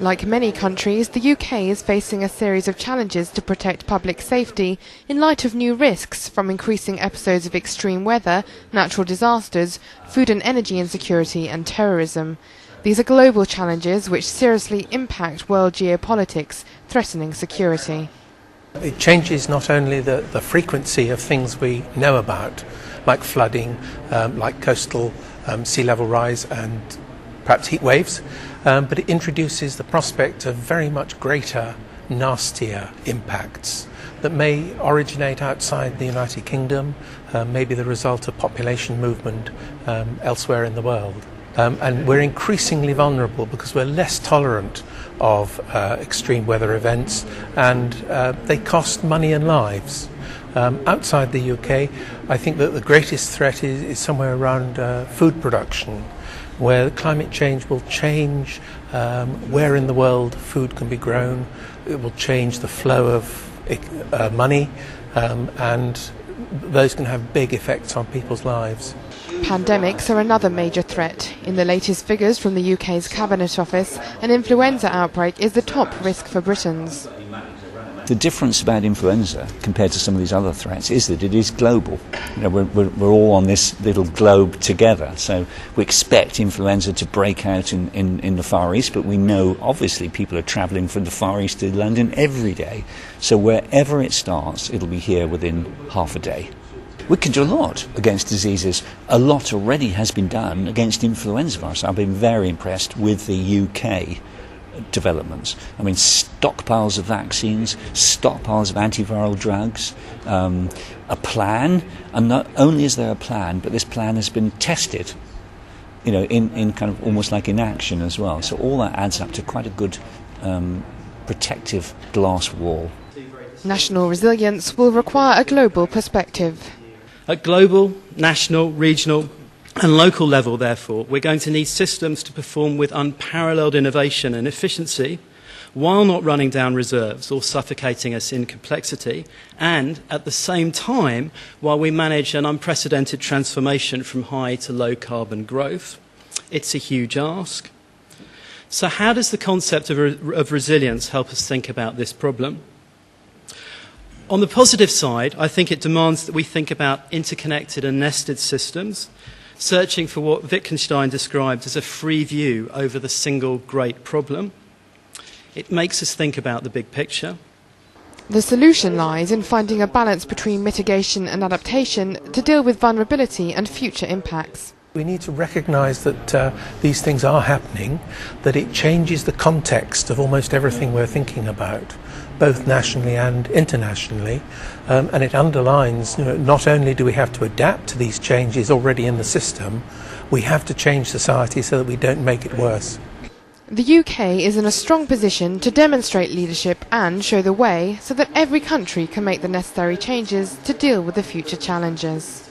Like many countries, the UK is facing a series of challenges to protect public safety in light of new risks from increasing episodes of extreme weather, natural disasters, food and energy insecurity and terrorism. These are global challenges which seriously impact world geopolitics, threatening security. It changes not only the frequency of things we know about, like flooding, like coastal sea level rise and perhaps heat waves, but it introduces the prospect of very much greater, nastier impacts that may originate outside the United Kingdom, maybe the result of population movement elsewhere in the world. And we're increasingly vulnerable because we're less tolerant of extreme weather events, and they cost money and lives. Outside the UK, I think that the greatest threat is somewhere around food production, where climate change will change where in the world food can be grown. It will change the flow of money, and those can have big effects on people's lives. Pandemics are another major threat. In the latest figures from the UK's Cabinet Office, an influenza outbreak is the top risk for Britons. The difference about influenza compared to some of these other threats is that it is global. You know, we're all on this little globe together, so we expect influenza to break out in the Far East, but we know obviously people are travelling from the Far East to London every day, so wherever it starts, it'll be here within half a day. We can do a lot against diseases. A lot already has been done against influenza virus. I've been very impressed with the UK developments. I mean, stockpiles of vaccines, stockpiles of antiviral drugs, a plan, and not only is there a plan, but this plan has been tested, you know, in kind of almost like in action as well. So all that adds up to quite a good protective glass wall. National resilience will require a global perspective. At global, national, regional and local level, therefore, we're going to need systems to perform with unparalleled innovation and efficiency while not running down reserves or suffocating us in complexity, and at the same time, while we manage an unprecedented transformation from high to low carbon growth. It's a huge ask. So how does the concept of resilience help us think about this problem? On the positive side, I think it demands that we think about interconnected and nested systems, searching for what Wittgenstein described as a free view over the single great problem. It makes us think about the big picture. The solution lies in finding a balance between mitigation and adaptation to deal with vulnerability and future impacts. We need to recognise that these things are happening, that it changes the context of almost everything we're thinking about, both nationally and internationally, and it underlines, you know, not only do we have to adapt to these changes already in the system, we have to change society so that we don't make it worse. The UK is in a strong position to demonstrate leadership and show the way so that every country can make the necessary changes to deal with the future challenges.